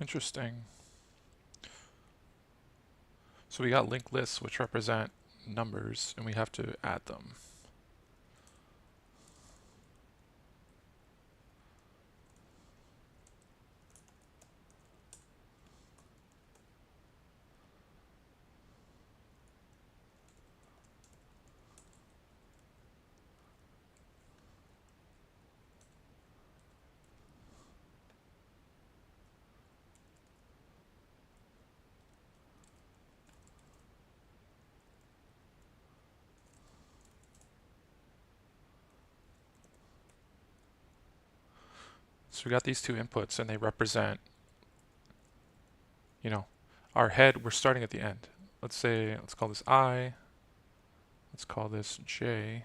Interesting. So we got linked lists which represent numbers and we have to add them. So we got these two inputs and they represent, our head. We're starting at the end. Let's call this I. Let's call this J.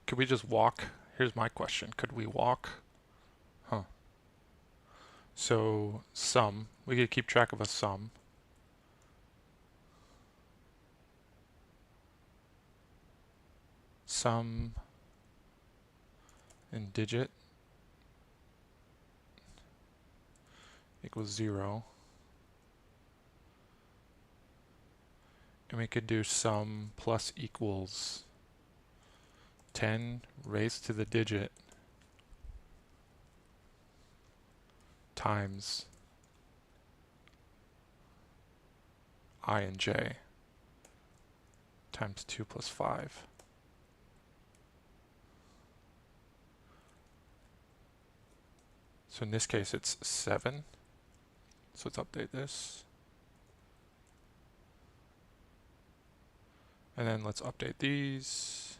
Could we just walk? Here's my question. Could we walk? Huh. So sum, we could keep track of a sum. Sum in digit equals 0. And we could do sum plus equals 10 raised to the digit times I and j times 2 plus 5. So in this case it's 7. So let's update this. And then let's update these,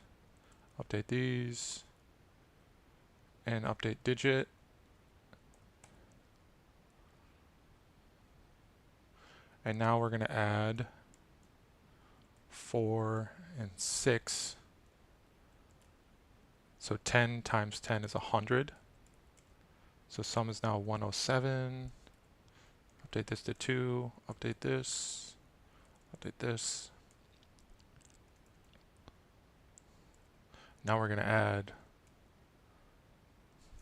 and update digit. And now we're going to add 4 and 6. So 10 times 10 is 100. So sum is now 107. Update this to 2. Update this. Update this. Now we're going to add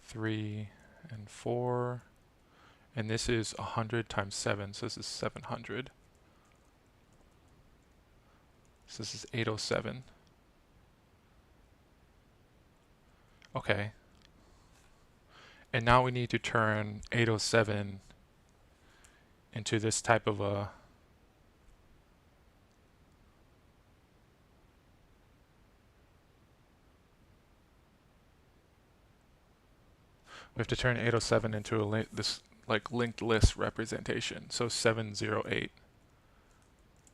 3 and 4. And this is 100 times 7, so this is 700. So this is 807. Okay. And now we need to turn 807 into this type of a we have to turn 807 into this like linked list representation. So 708.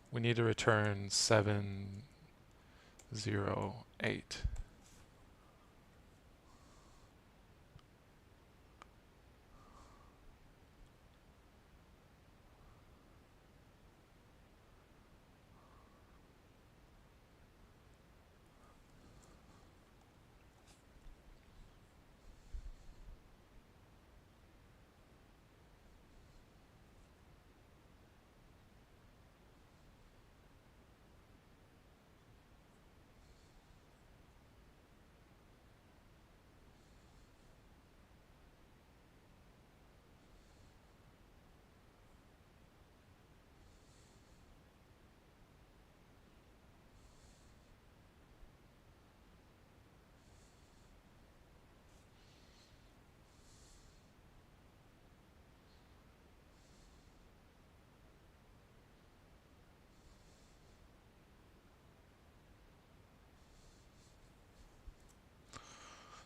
We need to return 708.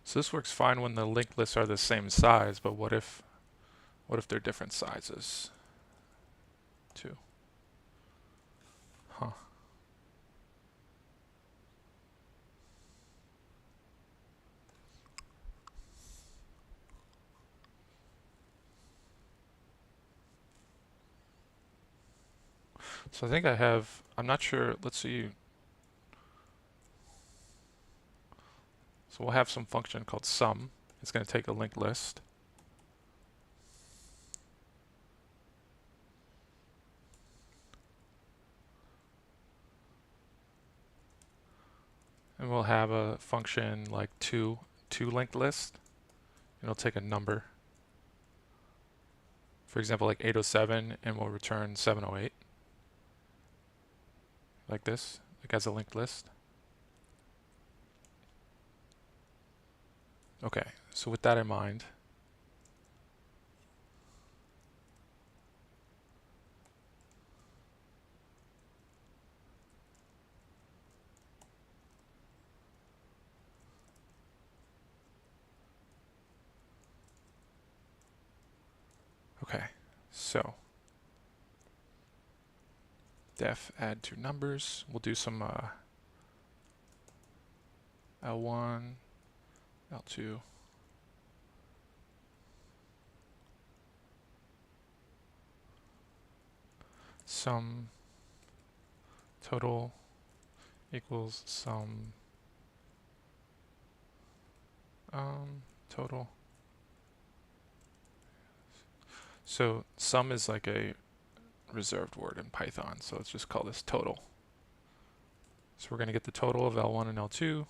So this works fine when the linked lists are the same size, but what if they're different sizes too? Huh. So I think I'm not sure, let's see. So we'll have some function called sum. It's going to take a linked list. And we'll have a function like to linked list. It'll take a number. For example, like 807, and we'll return 708. Like this, like as a linked list. Okay, so with that in mind, okay, so def add two numbers. We'll do some L1, L2. Sum total equals sum total. So sum is like a reserved word in Python, so let's just call this total. So we're going to get the total of L1 and L2.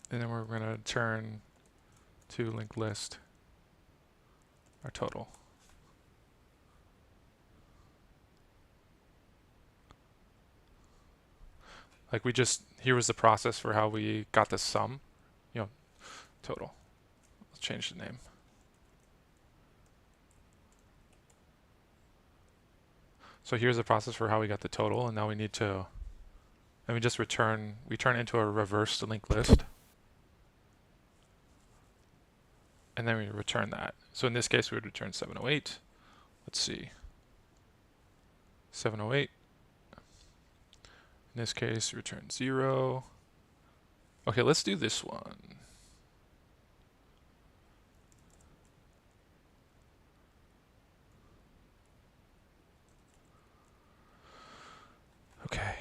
And then we're going to turn to linked list our total. Like we just, here was the process for how we got the sum, total. Let's change the name. So here's the process for how we got the total, and now we need to, and we just turn into a reversed linked list. And then we return that. So in this case, we would return 708. Let's see. 708. In this case, return 0. Okay, let's do this one. Okay.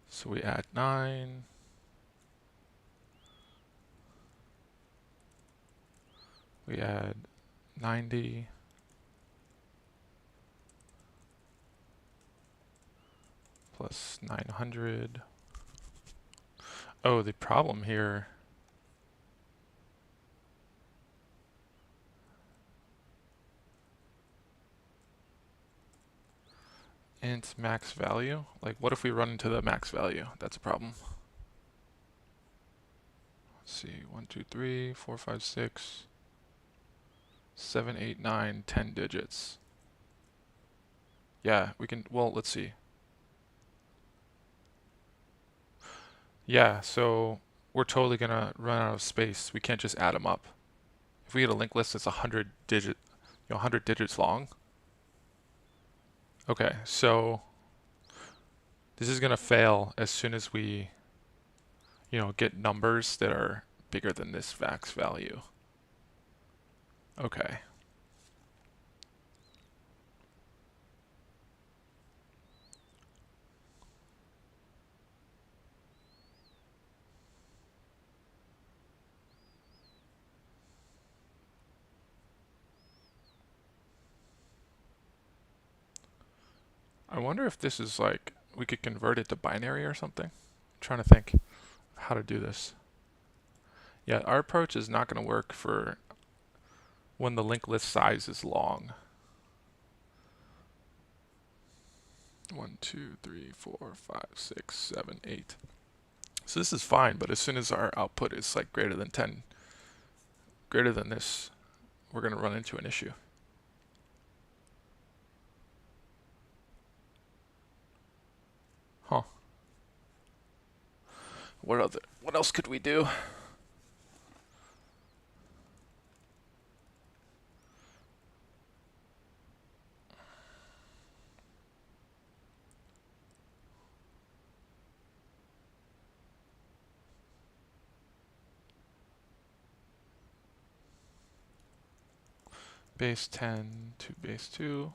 So we add 9. We add 90. Plus 900. Oh, the problem here. Int max value. Like, what if we run into the max value? That's a problem. Let's see. 1, 2, 3, 4, 5, 6, 7, 8, 9, 10 digits. Yeah, we can. Well, let's see. Yeah, so we're totally gonna run out of space. We can't just add them up. If we get a linked list that's 100 digits long. Okay, so this is gonna fail as soon as we, get numbers that are bigger than this max value. Okay. I wonder if this is like, we could convert it to binary or something. I'm trying to think how to do this. Yeah, our approach is not going to work for when the linked list size is long. 1, 2, 3, 4, 5, 6, 7, 8. So this is fine, but as soon as our output is like greater than 10, greater than this, we're going to run into an issue. Huh. What else could we do? base 10 to base 2.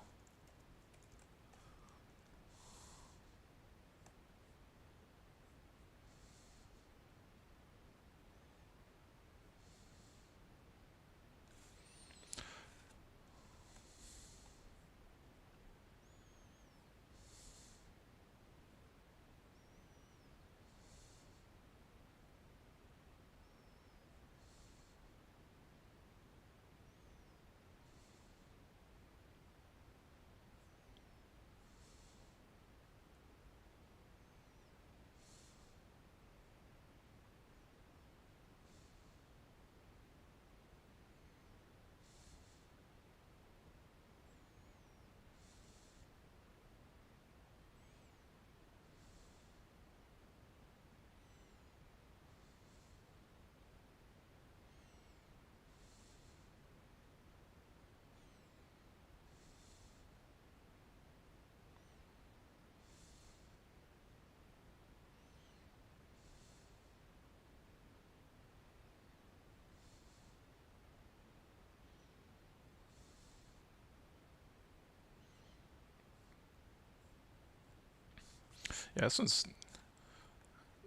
Yeah, this one's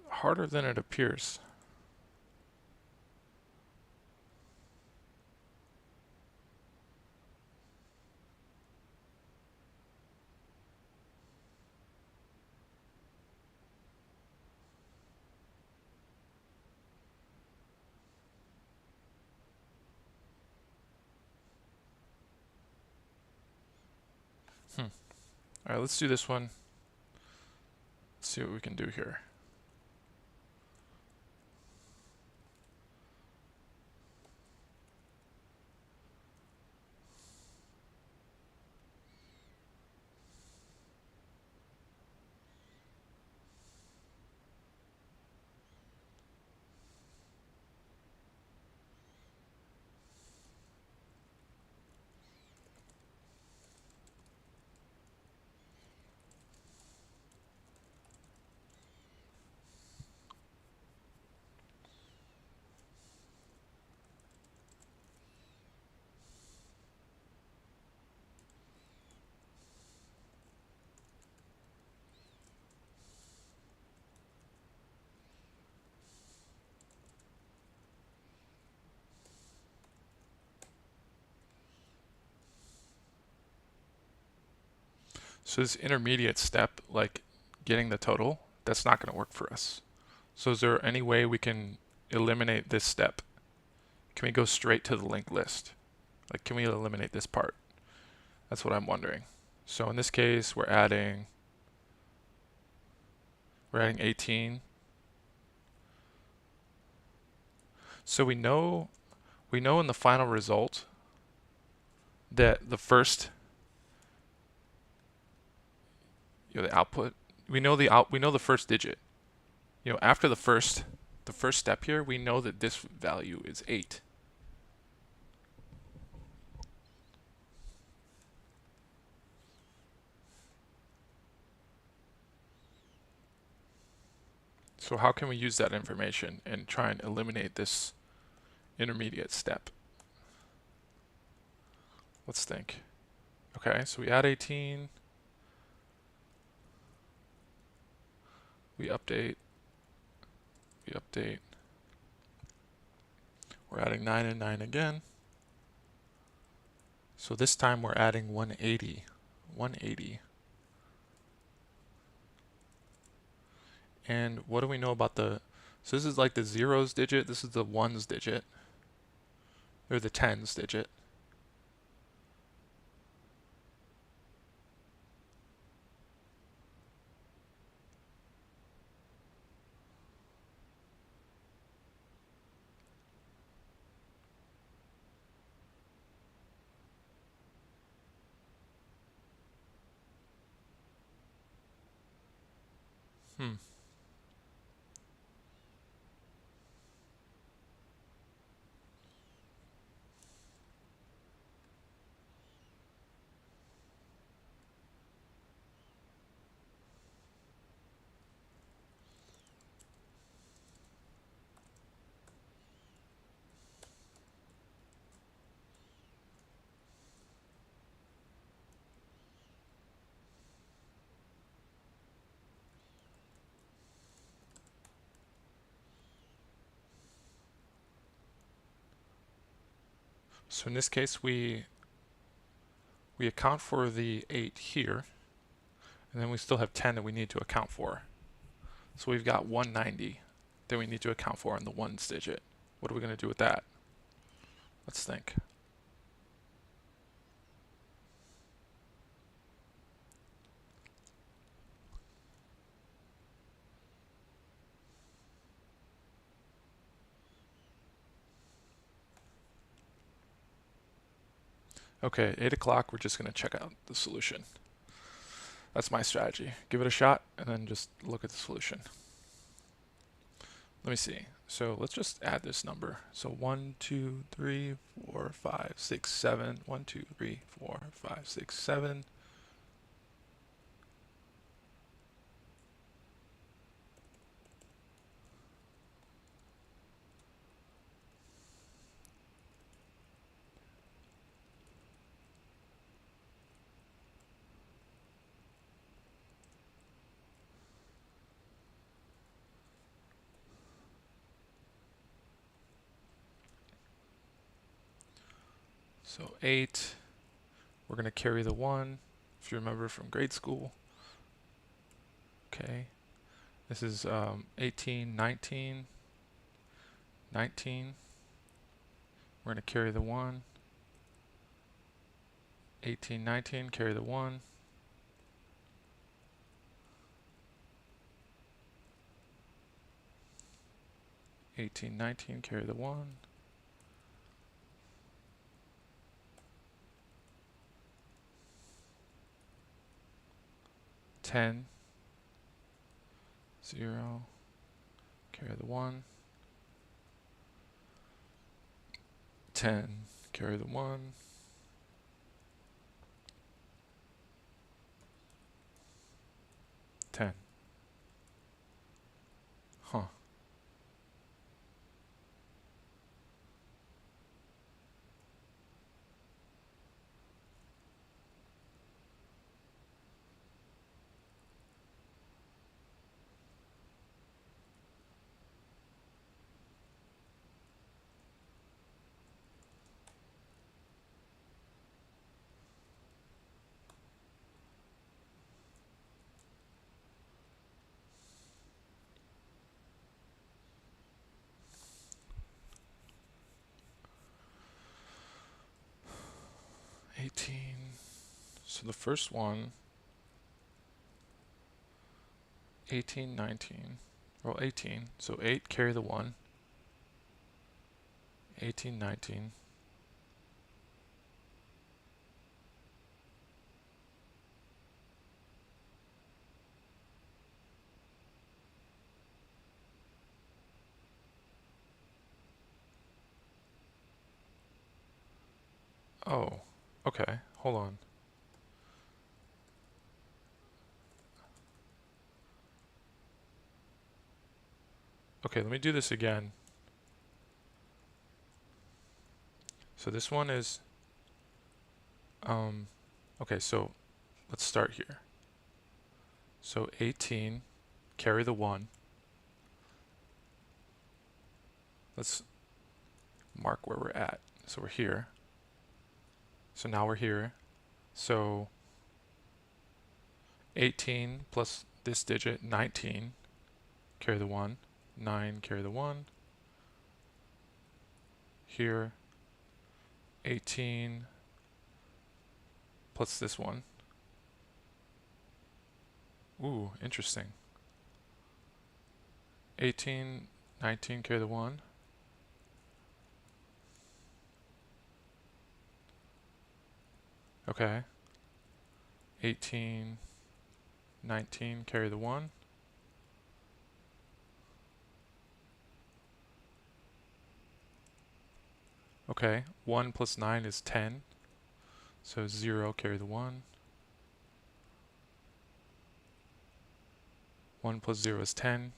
harder than it appears. All right, let's do this one. Let's see what we can do here. So this intermediate step, like getting the total, that's not going to work for us. So is there any way we can eliminate this step? Can we go straight to the linked list? Like, can we eliminate this part? That's what I'm wondering. So in this case, we're adding 18. So we know in the final result that the first, the output, we know the first digit. After the first step here, we know that this value is 8. So how can we use that information and try and eliminate this intermediate step? Let's think. Okay, so we add 18. We update. We're adding 9 and 9 again. So this time we're adding 180. 180. And what do we know about so this is like the zeros digit, this is the ones digit, or the tens digit. Hmm. So in this case, we account for the 8 here, and then we still have 10 that we need to account for. So we've got 190 that we need to account for in the ones digit. What are we going to do with that? Let's think. Okay, 8 o'clock, we're just going to check out the solution. That's my strategy. Give it a shot, and then just look at the solution. Let me see. So let's just add this number. So 1, 2, 3, 4, 5, 6, 7. 1, 2, 3, 4, 5, 6, 7. So 8. We're going to carry the 1, if you remember from grade school. Okay. This is 18, 19. 19. We're going to carry the 1. 18, 19, carry the 1. 18, 19, carry the 1. 10, 0, carry the 1. 10, carry the 1. 10. Huh. So the first one, 18, 19, well 18, so 8 carry the 1, 18, 19, oh, okay, hold on. Okay, let me do this again. So this one is, okay, so let's start here. So 18, carry the 1. Let's mark where we're at. So we're here. So now we're here. So 18 plus this digit, 19, carry the 1. 9, carry the 1. Here, 18 plus this one. Ooh, interesting. 18, 19, carry the 1. Okay. 18, 19, carry the 1. Okay, 1 plus 9 is 10. So 0, carry the 1. 1 plus 0 is 10.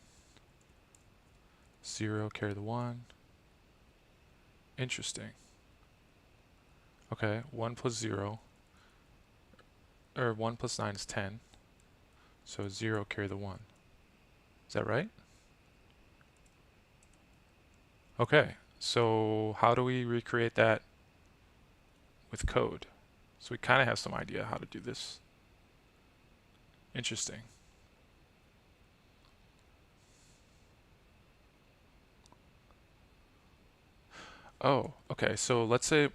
0, carry the 1. Interesting. Okay, 1 plus 0, or 1 plus 9 is 10. So 0, carry the 1. Is that right? Okay, so how do we recreate that with code. So we kind of have some idea how to do this. Interesting. Oh, okay. So let's say,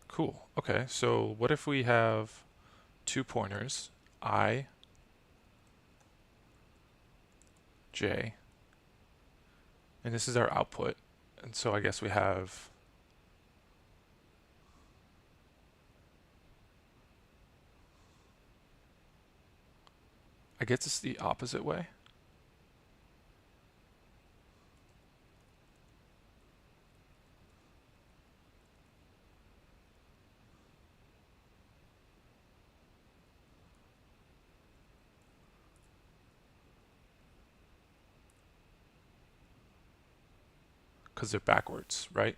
cool. Okay, so what if we have two pointers, I, J, and this is our output. And so I guess we have, I guess it's the opposite way. Because they're backwards, right?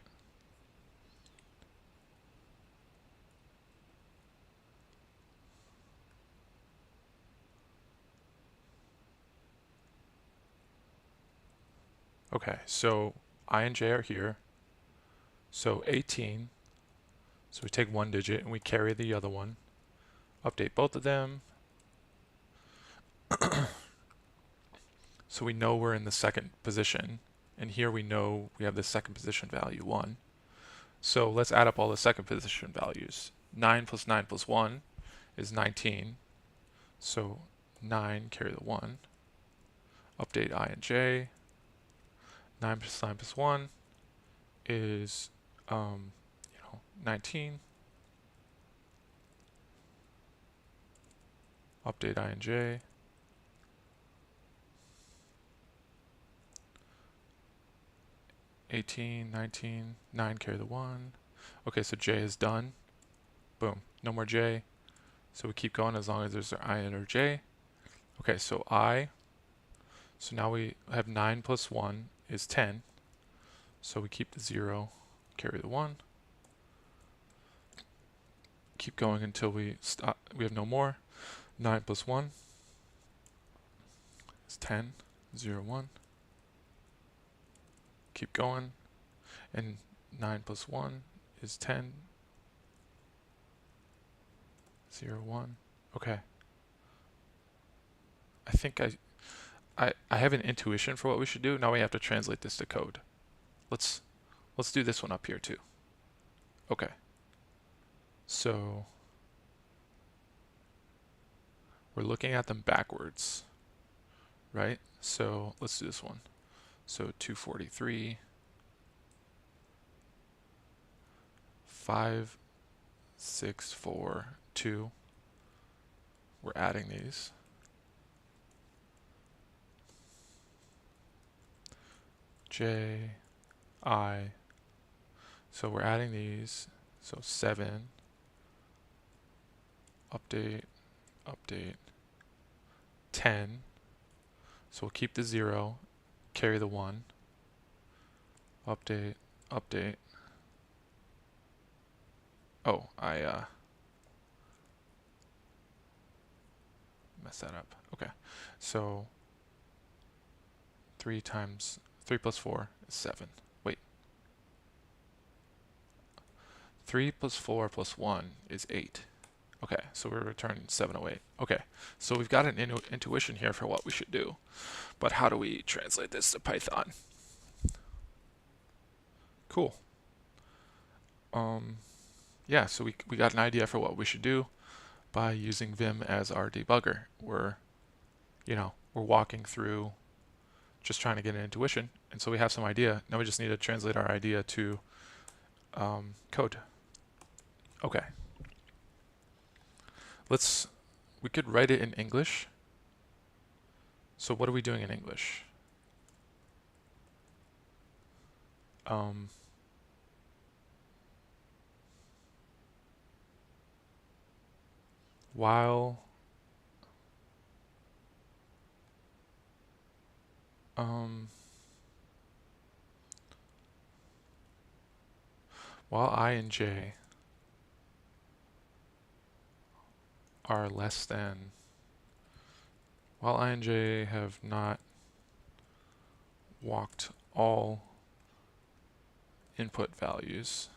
Okay, so I and J are here. So 18. So we take one digit and we carry the other one. Update both of them. So we know we're in the second position. And here we know we have the second position value, 1. So let's add up all the second position values. 9 plus 9 plus 1 is 19. So 9 carry the 1. Update I and J. 9 plus 9 plus 1 is 19. Update I and J. (18, 19, 9 carry the 1). Okay, so J is done. Boom. No more J. So we keep going as long as there's an I and or J. Okay, so I. So now we have 9 plus 1 is 10. So we keep the 0, carry the 1. Keep going until we stop. We have no more. 9 plus 1 is 10. 0, 1. Keep going. And 9 plus 1 is 10. 0, 1. Okay. I think I have an intuition for what we should do. Now we have to translate this to code. Let's do this one up here too. Okay. So we're looking at them backwards, right? So let's do this one. So 243, 5, 6, 4, 2. We're adding these. J, I. So we're adding these. So 7. Update, update. 10. So we'll keep the 0, carry the 1. Update, update. Oh, I messed that up. Okay. So 3 plus 4 is 7. Wait. 3 plus 4 plus 1 is 8. Okay, so we're returning 708. Okay, so we've got an intuition here for what we should do. But how do we translate this to Python? Cool. Yeah, so we got an idea for what we should do by using Vim as our debugger. We're walking through just trying to get an intuition, and so we have some idea. Now we just need to translate our idea to code. Okay. We could write it in English. So what are we doing in English? While I and J are less than while I and j have not walked all input values,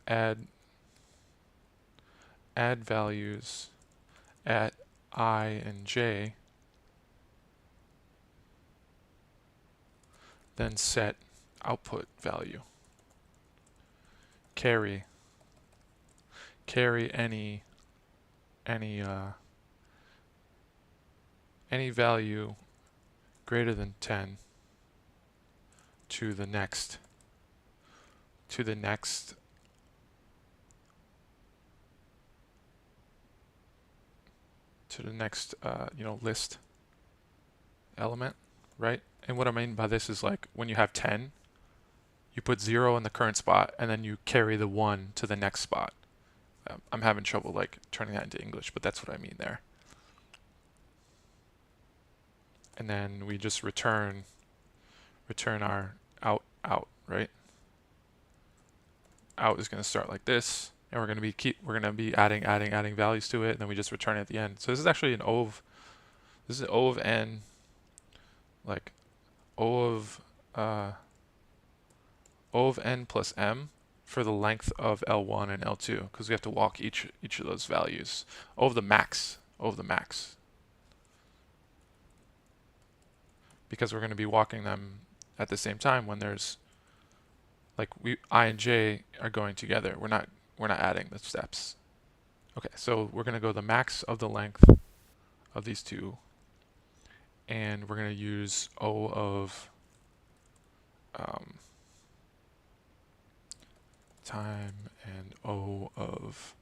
add values at I and j, then set output value. Carry any value greater than 10 to the next list element, right? And what I mean by this is like when you have 10, you put 0 in the current spot and then you carry the 1 to the next spot. I'm having trouble like turning that into English, but that's what I mean there. And then we just return our out, right? Out is going to start like this, and we're going to be adding values to it, and then we just return it at the end. So this is actually an O of n, like O of n plus m for the length of L1 and L2, because we have to walk each of those values. O of the max, because we're going to be walking them at the same time when there's like I and j are going together. We're not adding the steps. Okay, so we're going to go the max of the length of these two, and we're going to use O of time and O of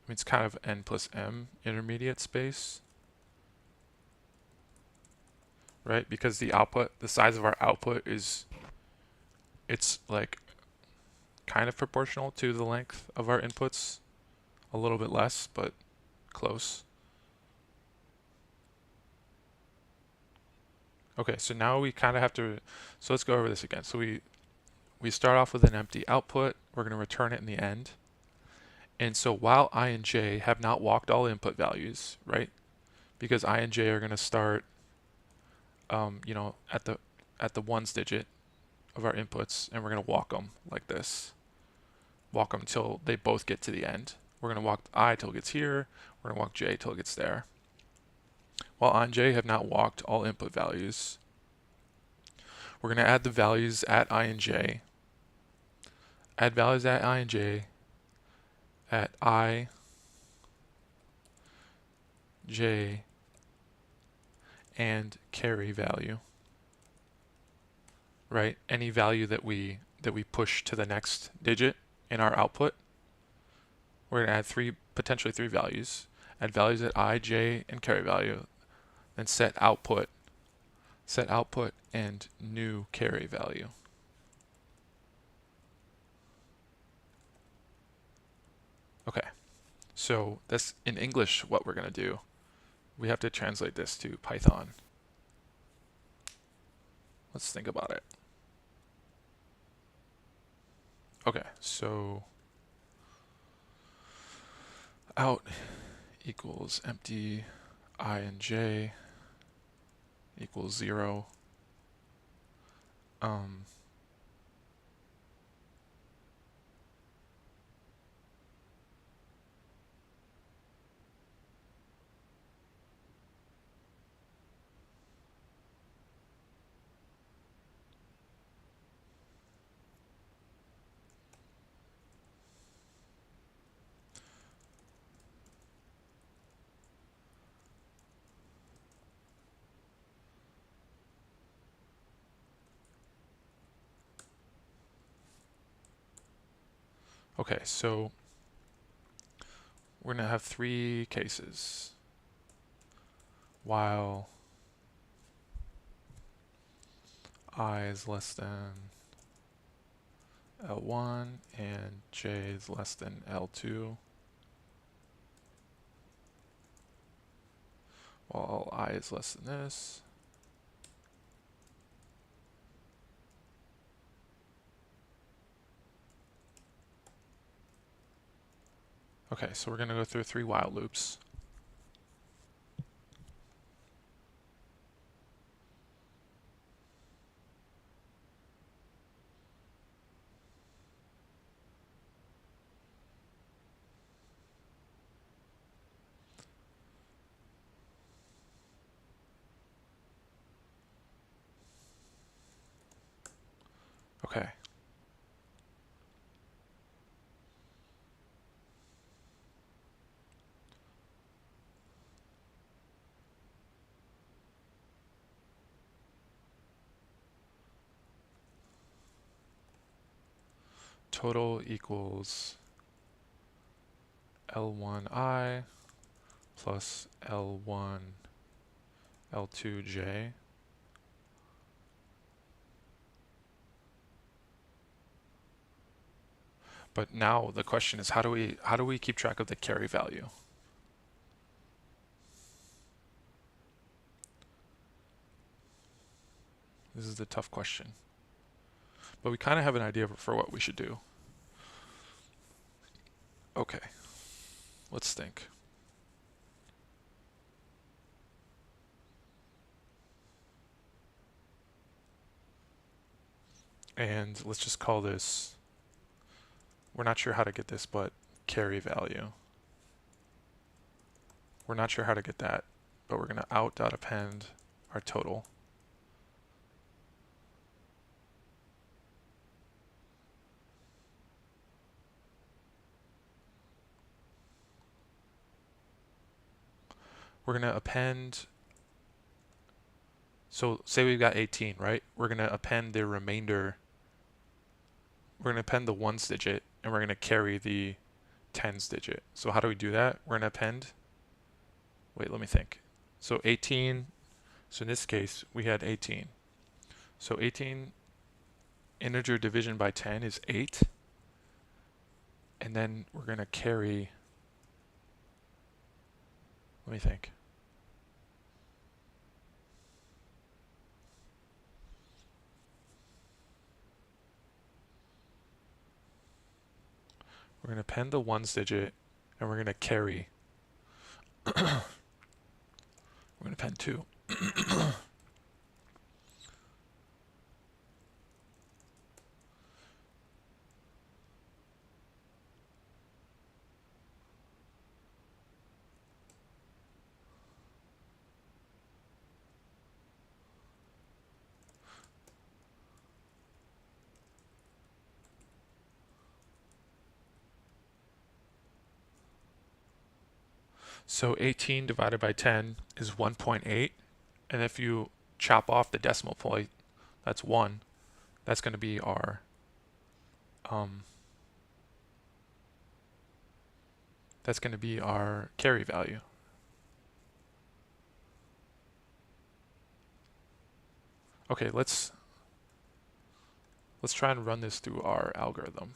it's kind of n plus m intermediate space, right? Because the size of our output it's like kind of proportional to the length of our inputs, a little bit less, but close. Okay, so now we kind of have to, so let's go over this again. So we start off with an empty output. We're going to return it in the end. And so while I and j have not walked all input values, right? Because I and j are going to start, at the ones digit of our inputs, and we're going to walk them like this. Walk them till they both get to the end. We're going to walk I till it gets here. We're going to walk j till it gets there. While I and j have not walked all input values, we're going to add the values at I and j. Add values at I and j at I, j, and carry value. Right? Any value that we push to the next digit in our output, we're going to add potentially three values. Add values at I, j, and carry value. Then set output and new carry value. Okay, so that's in English what we're going to do. We have to translate this to Python. Let's think about it. Okay, so out equals empty I and j equals 0. Okay, so we're going to have three cases. While I is less than L1 and j is less than L2, while I is less than this, Okay, so we're going to go through 3 while loops. Okay. Total equals L1I plus L1 L2J. But now the question is, how do we keep track of the carry value? This is the tough question. But we kind of have an idea for what we should do. Okay, let's think. And let's just call this, we're not sure how to get this, but carry value. We're not sure how to get that, but we're going to out.append our total. We're going to append, so say we've got 18, right? We're going to append the remainder. We're going to append the ones digit, and we're going to carry the tens digit. So how do we do that? We're going to append, wait, let me think. So 18, so in this case, we had 18. So 18 integer division by 10 is 8. And then we're going to carry, let me think. We're going to append the ones digit, and we're going to carry. We're going to append 2. So 18 divided by 10 is 1.8. And if you chop off the decimal point, that's 1. That's going to be our carry value. Okay, let's try and run this through our algorithm.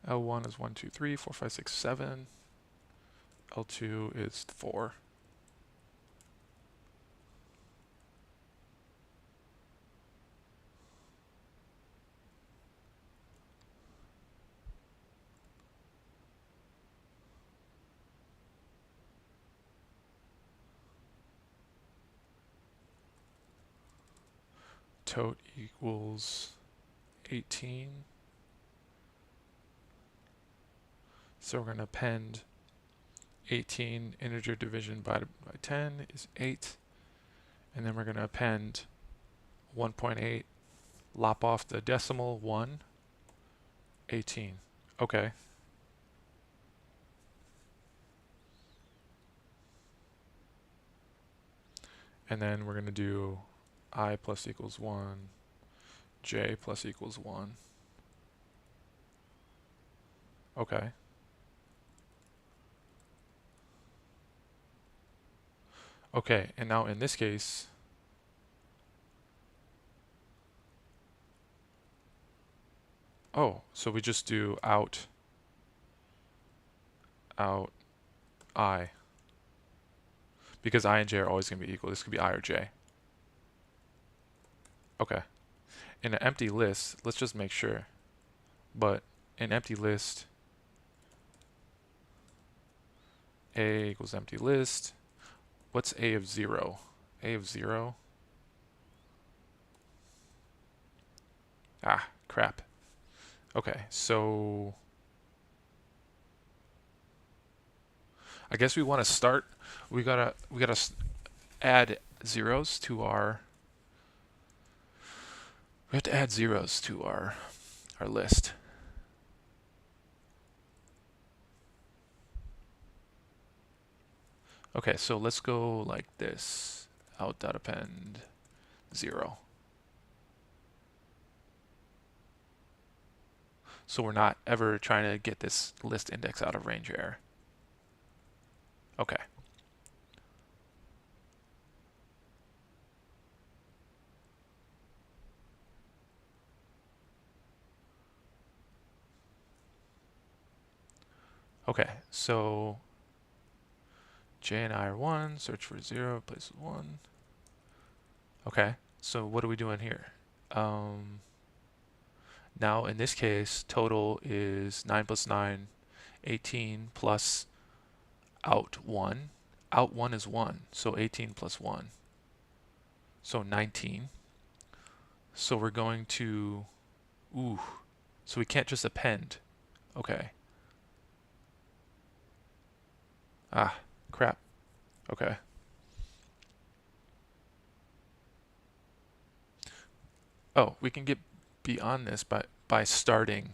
L1 is 1, 2, 3, 4, 5, 6, 7. L2 is 4. Tote equals 18. So we're going to append 18 integer division by 10 is 8. And then we're going to append 1.8, lop off the decimal 1, 18. Okay. And then we're going to do I plus equals 1, j plus equals 1. Okay. Okay, and now in this case, oh, so we just do out I. Because I and j are always going to be equal. This could be I or j. Okay. In an empty list, let's just make sure. But an empty list, a equals empty list. What's a of 0? A of 0? Ah, crap. Okay, so I guess we want to start. We gotta add zeros to our. We have to add zeros to our list. Okay, so let's go like this. Out.append 0. So we're not ever trying to get this list index out of range error. Okay. Okay, so j and I are 1, search for 0, replace with 1. Okay, so what are we doing here? Now in this case, total is 9 plus 9, 18 plus out 1. Out 1 is 1, so 18 plus 1. So 19. So we're going to, so we can't just append. Okay. Ah, crap. Okay. Oh, we can get beyond this by starting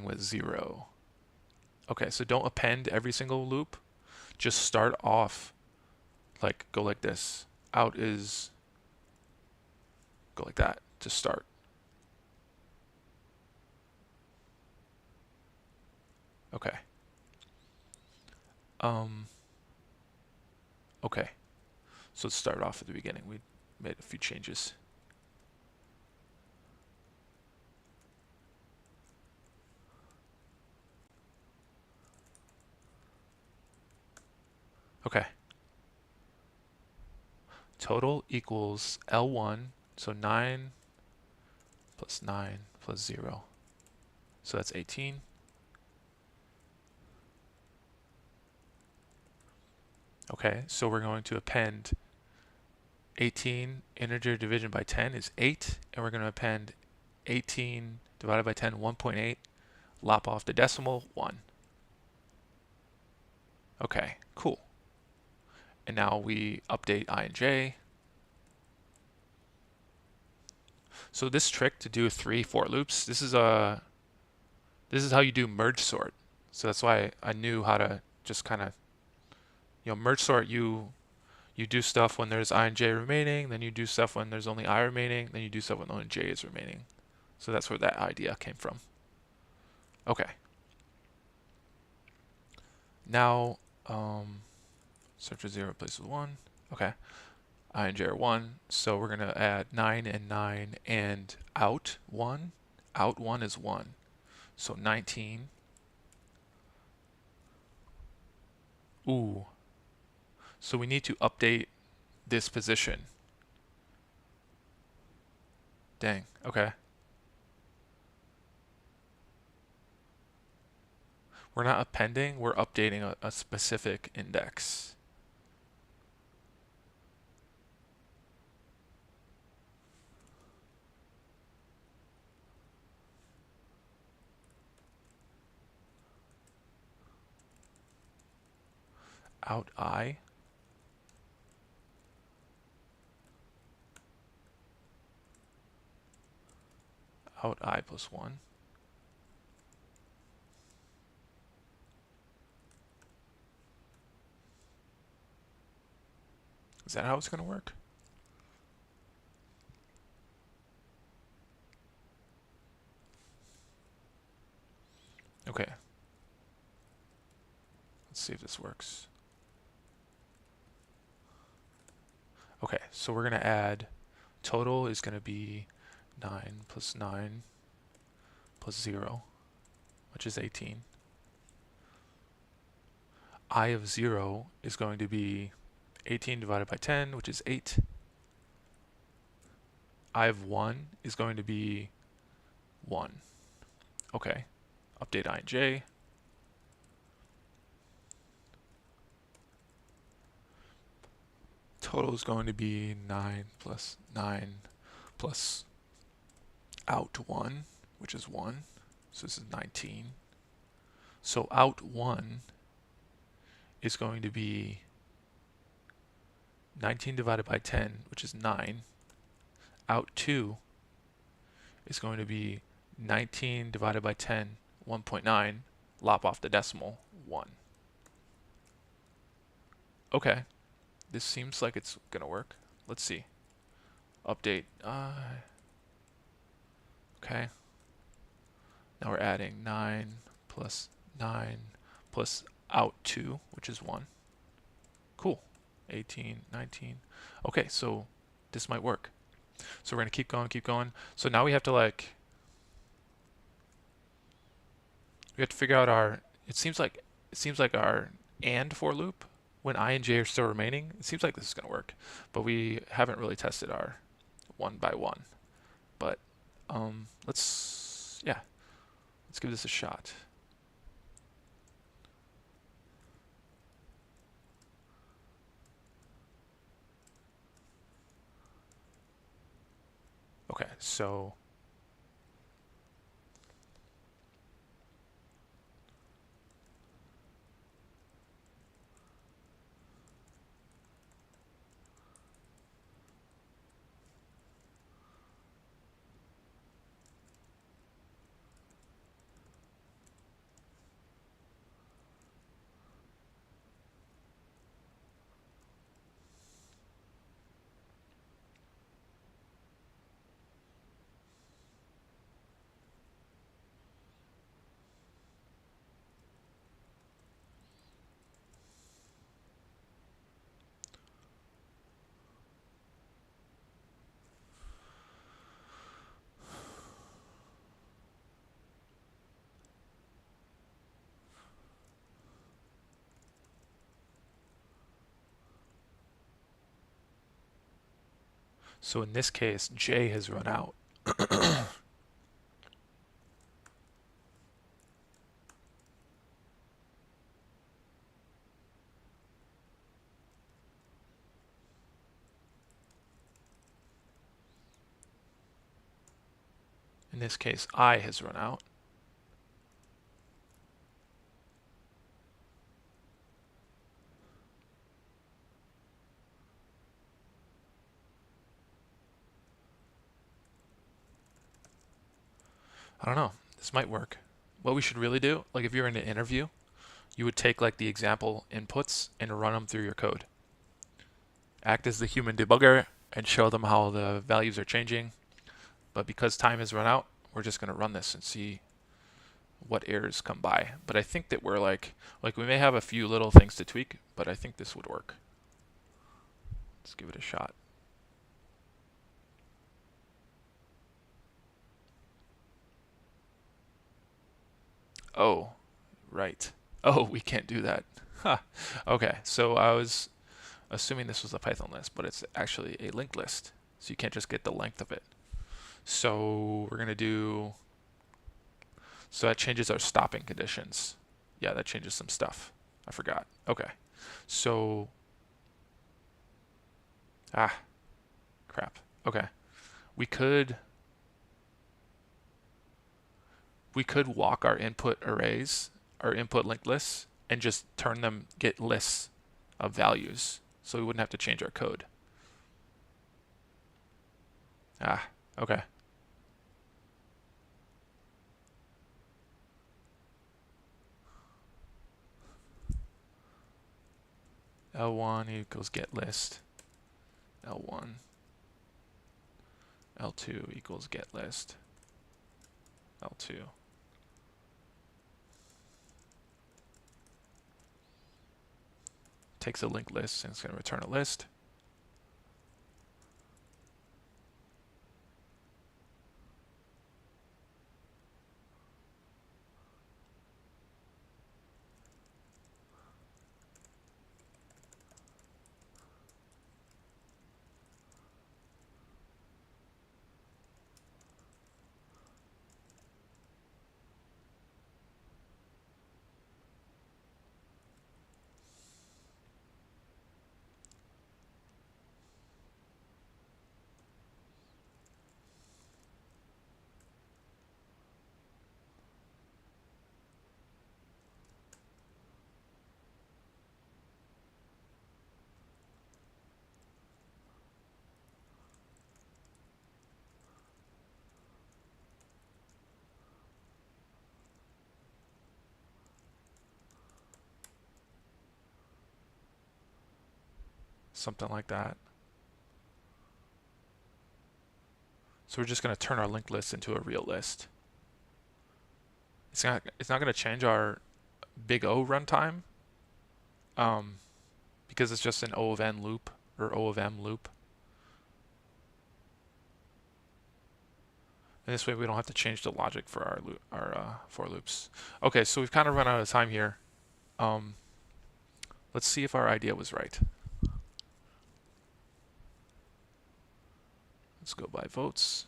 with 0. Okay, so don't append every single loop. Just start off like go like this. Out is go like that to start. Okay. Okay. So let's start off at the beginning. We made a few changes. Okay. Total equals L1, so 9 plus 9 plus 0. So that's 18. Okay, so we're going to append 18, integer division by 10 is 8, and we're going to append 18 divided by 10, 1.8, lop off the decimal, 1. Okay, cool. And now we update I and j. So this trick to do 3 for loops, this is how you do merge sort. So that's why I knew how to just kind of, merge sort. You do stuff when there's I and j remaining, then you do stuff when there's only I remaining, then you do stuff when only j is remaining. So that's where that idea came from. Okay. Now, search for 0, replace with 1. Okay. I and j are 1, so we're going to add 9 and 9 and out 1. Out 1 is 1. So 19. Ooh. So we need to update this position. Dang. Okay. We're not appending, we're updating a specific index. Out I. Out I plus 1. Is that how it's going to work? Okay. Let's see if this works. Okay, so we're going to add, total is going to be 9 plus 9 plus 0, which is 18. I of 0 is going to be 18 divided by 10, which is 8. I of 1 is going to be 1. Okay, update I and j. Total is going to be 9 plus out 1, which is 1. So this is 19. So out 1 is going to be 19 divided by 10, which is 9. Out 2 is going to be 19 divided by 10, 1.9. Lop off the decimal, 1. Okay, this seems like it's going to work. Let's see. Update. Okay. Now we're adding 9 plus out 2, which is 1. Cool. 18, 19. Okay, so this might work. So we're going to keep going. So now we have to figure out our, it seems like our and for loop, when I and j are still remaining, it seems like this is going to work. But we haven't really tested our one by one. But let's give this a shot. Okay, so in this case, j has run out. In this case, I has run out. I don't know. This might work. What we should really do, like if you're in an interview, you would take like the example inputs and run them through your code. Act as the human debugger and show them how the values are changing. But because time has run out, we're just going to run this and see what errors come by. But I think that we're like we may have a few little things to tweak, but I think this would work. Let's give it a shot. Oh, right. Oh, we can't do that. Huh. Okay, so I was assuming this was a Python list, but it's actually a linked list. So you can't just get the length of it. So we're going to do, so that changes our stopping conditions. Yeah, that changes some stuff. I forgot. Okay. So, crap. Okay. We could walk our input arrays, our input linked lists, and just turn them, get lists of values. So we wouldn't have to change our code. Okay. L1 equals get list. L1, L2 equals get list, L2. Takes a linked list and it's going to return a list. Something like that. So we're just going to turn our linked list into a real list. It's not going to change our big O runtime because it's just an O of n loop or O of m loop. And this way we don't have to change the logic for our for loops. Okay, so we've kind of run out of time here. Let's see if our idea was right. Let's go by votes.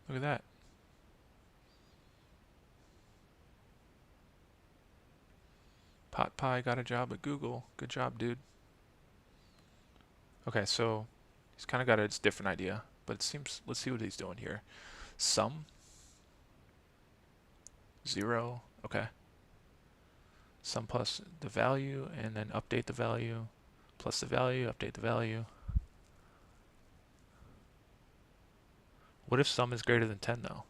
Look at that. Pot Pie got a job at Google. Good job, dude. Okay, so he's kind of got a different idea, but it seems, let's see what he's doing here. Sum, 0, okay. Sum plus the value, and then update the value, plus the value, update the value. What if sum is greater than 10 though?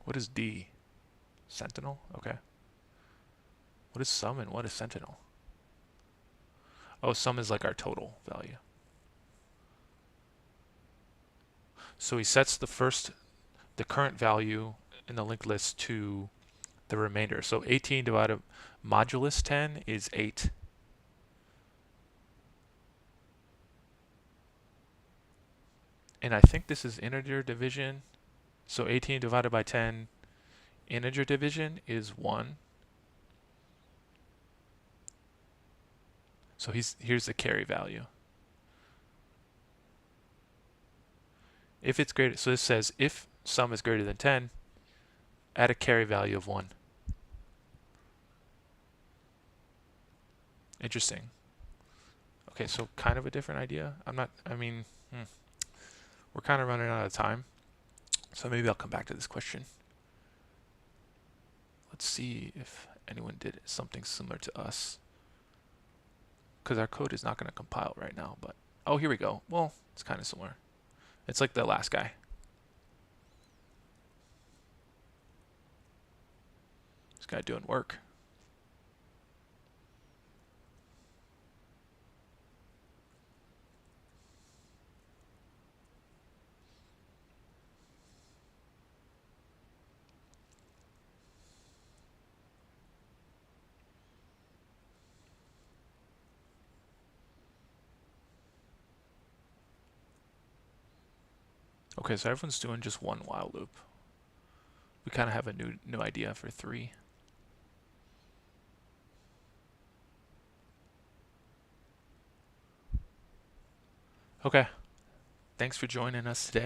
What is D? Sentinel? Okay. What is sum and what is sentinel? Oh, sum is like our total value. So he sets the current value in the linked list to the remainder. So 18 divided modulus 10 is 8. And I think this is integer division. So 18 divided by 10, integer division is 1. So here's the carry value. If it's greater, so this says if sum is greater than 10, add a carry value of 1. Interesting. Okay, so kind of a different idea. We're kind of running out of time. So maybe I'll come back to this question. Let's see if anyone did something similar to us. Because our code is not going to compile right now, but oh, here we go. Well, it's kind of similar. It's like the last guy. This guy doing work. Okay, so everyone's doing just one while loop. we kind of have a new idea for 3. Okay, thanks for joining us today.